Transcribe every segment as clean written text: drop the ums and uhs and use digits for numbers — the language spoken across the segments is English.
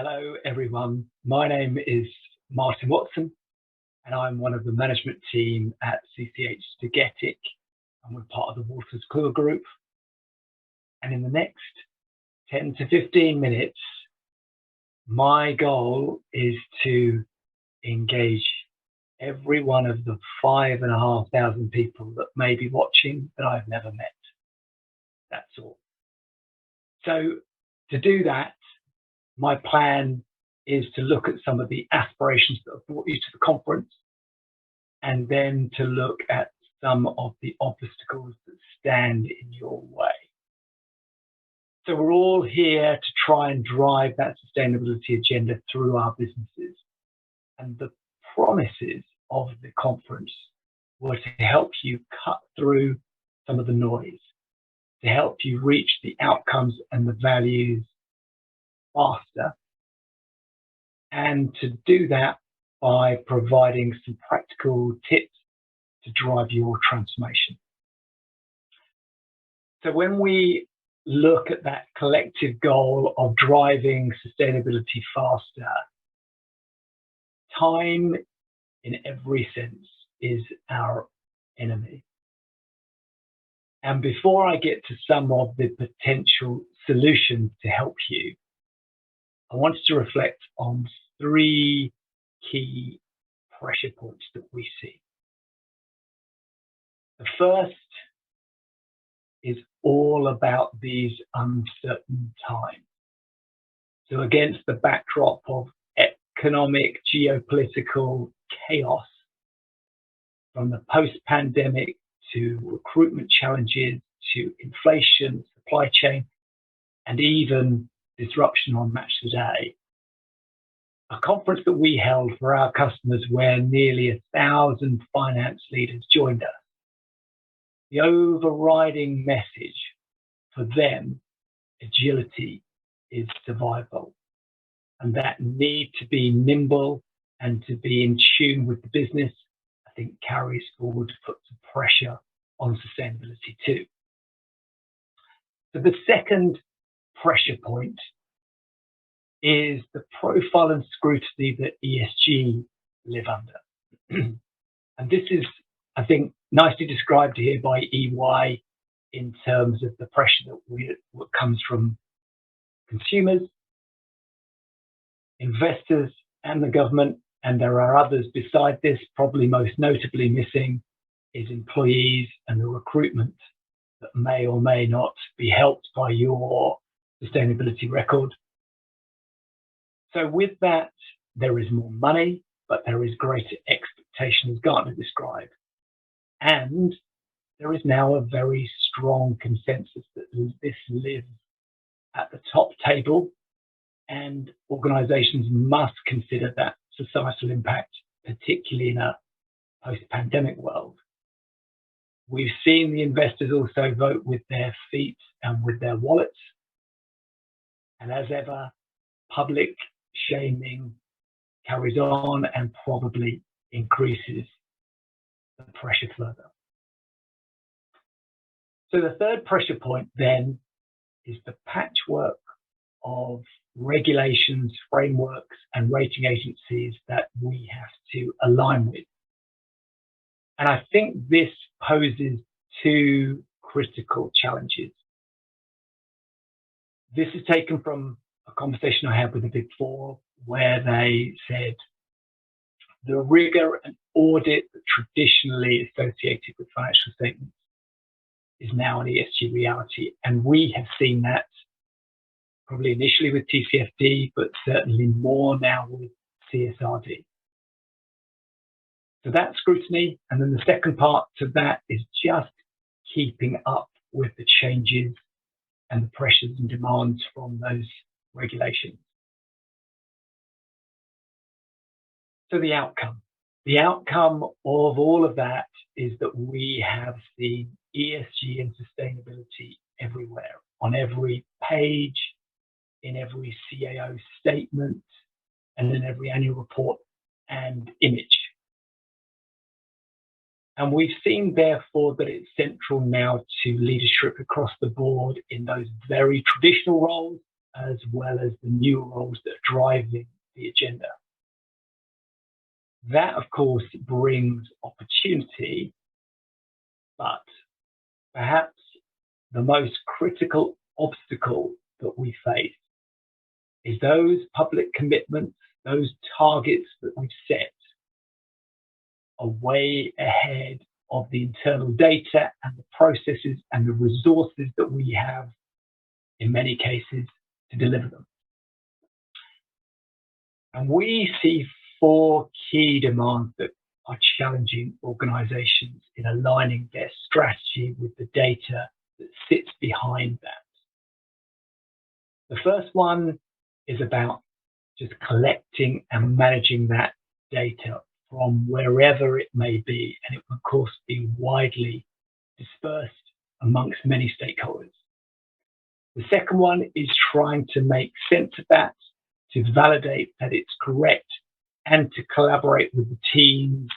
Hello, everyone. My name is Martin Watson, and I'm one of the management team at CCH Tagetik, and we're part of the Waters Clue Group. And in the next 10 to 15 minutes, my goal is to engage every one of the 5,500 people that may be watching that I've never met. That's all. So to do that, my plan is to look at some of the aspirations that have brought you to the conference, and then to look at some of the obstacles that stand in your way. So we're all here to try and drive that sustainability agenda through our businesses. And the promises of the conference were to help you cut through some of the noise, to help you reach the outcomes and the values faster, and to do that by providing some practical tips to drive your transformation. So when we look at that collective goal of driving sustainability faster, time in every sense is our enemy. And before I get to some of the potential solutions to help you, I wanted to reflect on three key pressure points that we see. The first is all about these uncertain times. So against the backdrop of economic, geopolitical chaos, from the post-pandemic to recruitment challenges, to inflation, supply chain, and even disruption on Match Today, a conference that we held for our customers where nearly 1,000 finance leaders joined us. The overriding message for them, agility is survival, and that need to be nimble and to be in tune with the business, I think carries forward to put some pressure on sustainability too. So the second pressure point is the profile and scrutiny that ESG live under. And this is, I think, nicely described here by EY in terms of the pressure that comes from consumers, investors, and the government. And there are others beside this. Probably most notably missing is employees and the recruitment that may or may not be helped by your sustainability record. So with that, there is more money, but there is greater expectation, as Gartner described. And there is now a very strong consensus that this lives at the top table, and organizations must consider that societal impact, particularly in a post-pandemic world. We've seen the investors also vote with their feet and with their wallets. And as ever, public shaming carries on and probably increases the pressure further. So the third pressure point then is the patchwork of regulations, frameworks, and rating agencies that we have to align with. And I think this poses two critical challenges. This is taken from a conversation I had with the Big Four, where they said the rigor and audit that traditionally associated with financial statements is now an ESG reality. And we have seen that probably initially with TCFD, but certainly more now with CSRD. So that's scrutiny. And then the second part to that is just keeping up with the changes and the pressures and demands from those regulations. So the outcome of all of that is that we have seen ESG and sustainability everywhere, on every page, in every CAO statement, and in every annual report and image. And we've seen, therefore, that it's central now to leadership across the board in those very traditional roles, as well as the new roles that are driving the agenda. That, of course, brings opportunity, but perhaps the most critical obstacle that we face is those public commitments, those targets that we've set are way ahead of the internal data and the processes and the resources that we have, in many cases, to deliver them. And we see 4 key demands that are challenging organizations in aligning their strategy with the data that sits behind that. The first one is about just collecting and managing that data from wherever it may be, and it will of course be widely dispersed amongst many stakeholders. The second one is trying to make sense of that, to validate that it's correct, and to collaborate with the teams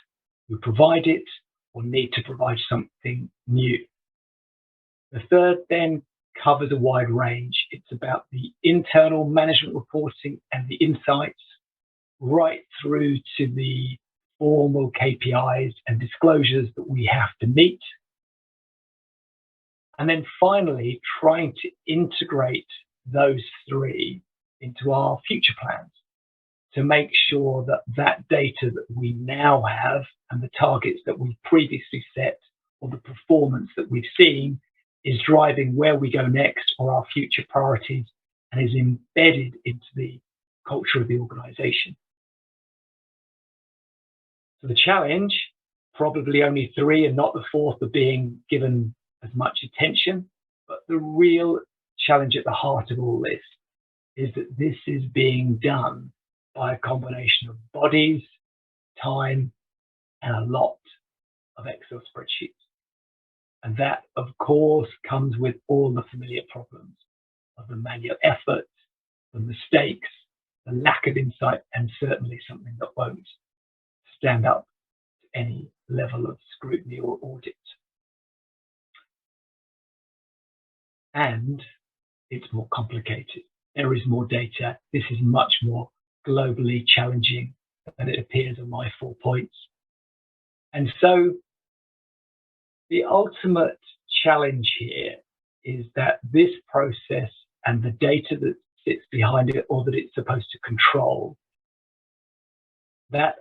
who provide it or need to provide something new. The third then covers a wide range. It's about the internal management reporting and the insights, right through to the formal KPIs and disclosures that we have to meet. And then finally, trying to integrate those 3 into our future plans to make sure that that data that we now have and the targets that we previously set or the performance that we've seen is driving where we go next or our future priorities and is embedded into the culture of the organization. So the challenge, probably only 3 and not the 4th are being given as much attention, but the real challenge at the heart of all this is that this is being done by a combination of bodies, time, and a lot of Excel spreadsheets. And that, of course, comes with all the familiar problems of the manual effort, the mistakes, the lack of insight, and certainly something that won't stand up to any level of scrutiny or audit. And it's more complicated. There is more data. This is much more globally challenging than it appears on my 4 points. And so the ultimate challenge here is that this process and the data that sits behind it or that it's supposed to control, that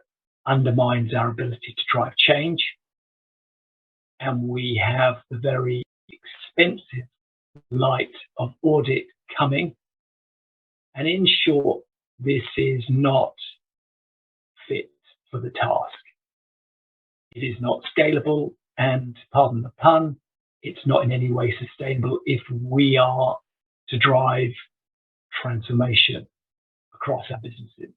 undermines our ability to drive change. And we have the very expensive light of audit coming. And in short, this is not fit for the task. It is not scalable, and pardon the pun, it's not in any way sustainable if we are to drive transformation across our businesses.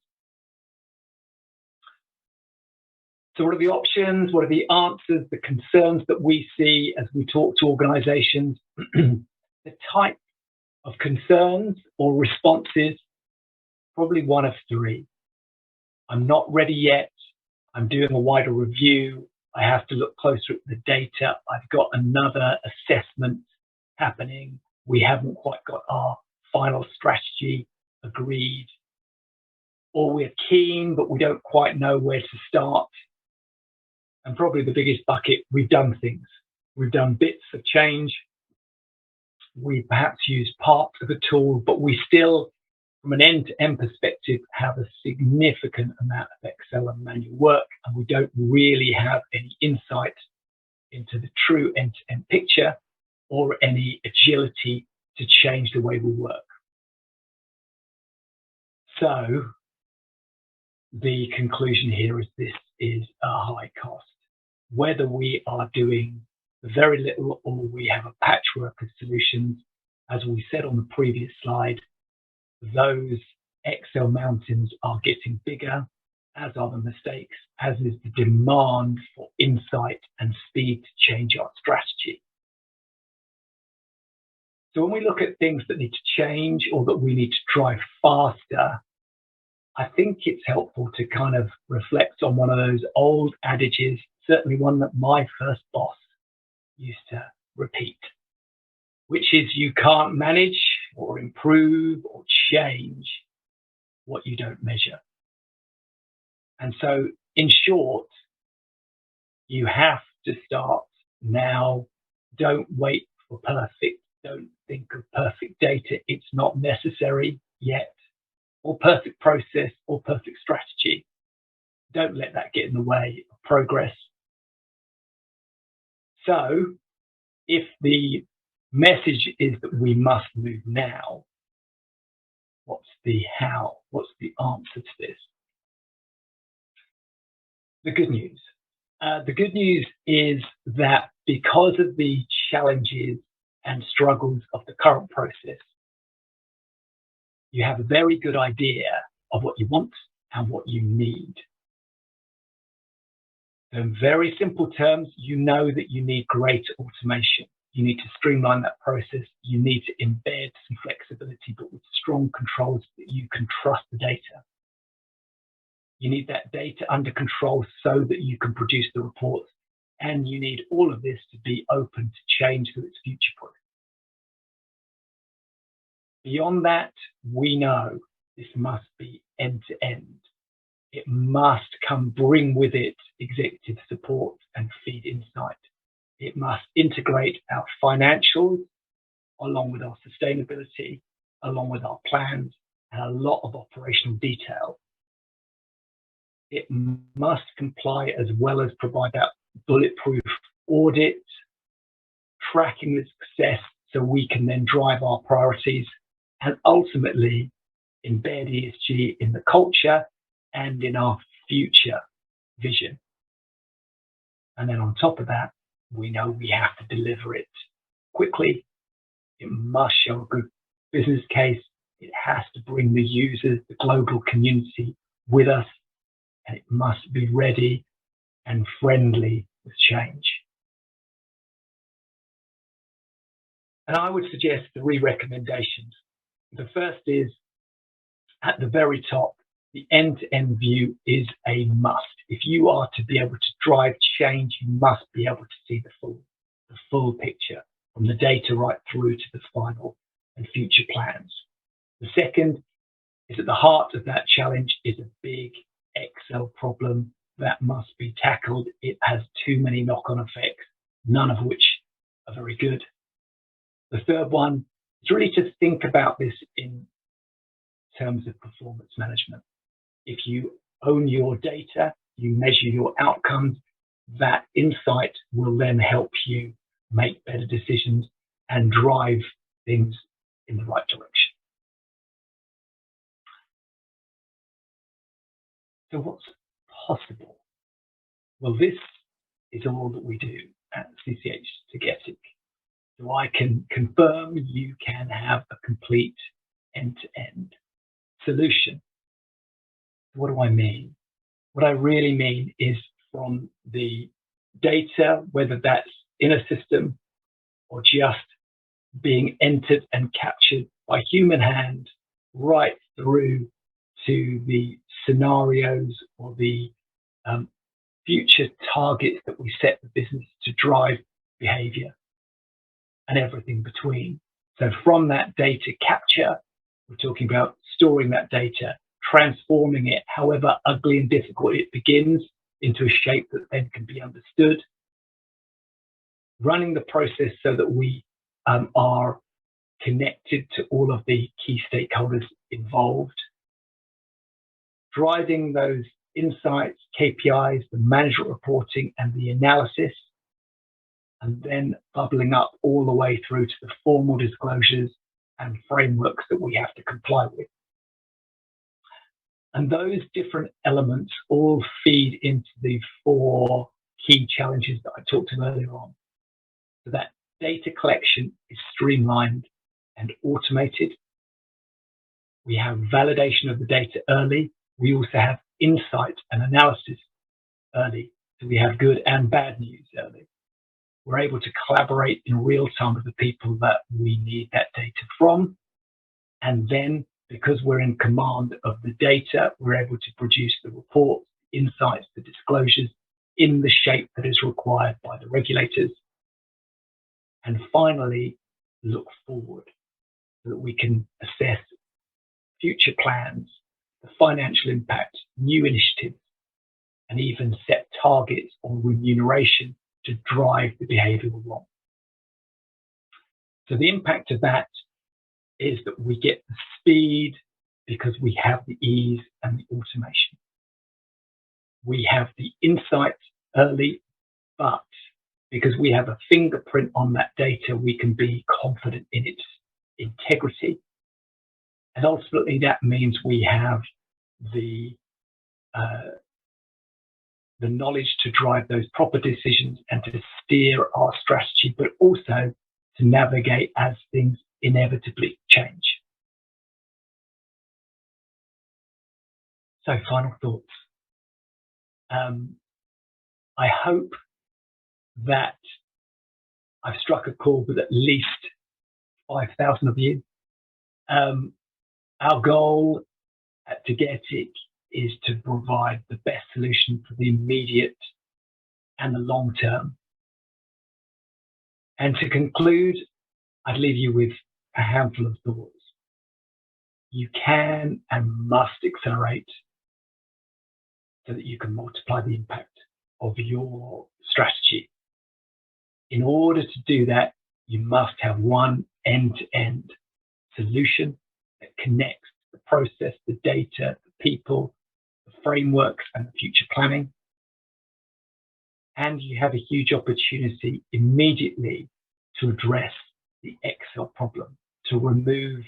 So what are the options? What are the answers, the concerns that we see as we talk to organizations? The type of concerns or responses, probably one of 3. I'm not ready yet. I'm doing a wider review. I have to look closer at the data. I've got another assessment happening. We haven't quite got our final strategy agreed. Or we're keen, but we don't quite know where to start. And probably the biggest bucket, we've done things. We've done bits of change. We perhaps use parts of a tool, but we still, from an end-to-end perspective, have a significant amount of Excel and manual work, and we don't really have any insight into the true end-to-end picture or any agility to change the way we work. So the conclusion here is this is a high cost. Whether we are doing very little or we have a patchwork of solutions, as we said on the previous slide, those Excel mountains are getting bigger, as are the mistakes, as is the demand for insight and speed to change our strategy. So when we look at things that need to change or that we need to drive faster, I think it's helpful to kind of reflect on one of those old adages, certainly one that my first boss used to repeat, which is you can't manage or improve or change what you don't measure. And so, in short, you have to start now. Don't wait for perfect. Don't think of perfect data. It's not necessary yet, or perfect process or perfect strategy. Don't let that get in the way of progress. So, if the message is that we must move now, what's the how? What's the answer to this? The good news. The good news is that because of the challenges and struggles of the current process, you have a very good idea of what you want and what you need. In very simple terms, you know that you need greater automation. You need to streamline that process. You need to embed some flexibility, but with strong controls that you can trust the data. You need that data under control so that you can produce the reports. And you need all of this to be open to change so it's future-proof. Beyond that, we know this must be end-to-end. It must bring with it executive support and feed insight. It must integrate our financials along with our sustainability, along with our plans, and a lot of operational detail. It must comply as well as provide that bulletproof audit, tracking the success so we can then drive our priorities and ultimately embed ESG in the culture and in our future vision. And then on top of that, we know we have to deliver it quickly. It must show a good business case. It has to bring the users, the global community with us, and it must be ready and friendly with change. And I would suggest 3 recommendations. The first is, at the very top, the end-to-end view is a must. If you are to be able to drive change, you must be able to see the full picture, from the data right through to the final and future plans. The second is, at the heart of that challenge is a big Excel problem that must be tackled. It has too many knock-on effects, none of which are very good. The third one is really to think about this in terms of performance management. If you own your data, you measure your outcomes, that insight will then help you make better decisions and drive things in the right direction. So what's possible? Well, this is all that we do at CCH Tagetik. So I can confirm you can have a complete end-to-end solution. What do I mean? What I really mean is, from the data, whether that's in a system or just being entered and captured by human hand, right through to the scenarios or the future targets that we set the business to drive behavior and everything between. So from that data capture, we're talking about storing that data, transforming it, however ugly and difficult it begins, into a shape that then can be understood, running the process so that we are connected to all of the key stakeholders involved, driving those insights, KPIs, the management reporting and the analysis, and then bubbling up all the way through to the formal disclosures and frameworks that we have to comply with. And those different elements all feed into the 4 key challenges that I talked about earlier on. So that data collection is streamlined and automated. We have validation of the data early. We also have insight and analysis early. So we have good and bad news early. We're able to collaborate in real time with the people that we need that data from. And then, because we're in command of the data, we're able to produce the reports, insights, the disclosures in the shape that is required by the regulators. And finally, look forward. so that we can assess future plans, the financial impact, new initiatives, and even set targets on remuneration to drive the behaviour we want. So the impact of that is that we get the speed because we have the ease and the automation. We have the insight early, but because we have a fingerprint on that data, we can be confident in its integrity. And ultimately, that means we have the knowledge to drive those proper decisions and to steer our strategy, but also to navigate as things inevitably change. So, final thoughts. I hope that I've struck a chord with at least 5,000 of you. Our goal at Tagetik is to provide the best solution for the immediate and the long term. And to conclude, I'd leave you with a handful of thoughts. You can and must accelerate so that you can multiply the impact of your strategy. In order to do that, you must have one end-to-end solution that connects the process, the data, the people, the frameworks, and the future planning. And you have a huge opportunity immediately to address the Excel problem, to remove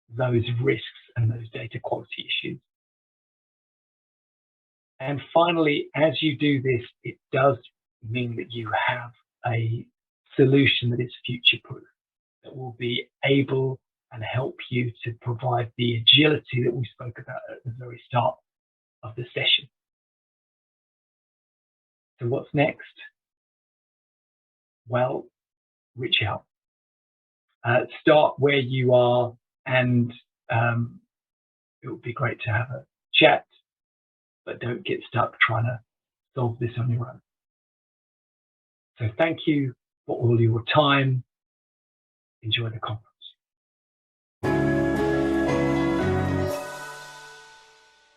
those risks and those data quality issues. And finally, as you do this, it does mean that you have a solution that is future-proof, that will be able and help you to provide the agility that we spoke about at the very start of the session. So what's next? Well, reach out. Start where you are, and it would be great to have a chat, but don't get stuck trying to solve this on your own. So thank you for all your time. Enjoy the conference.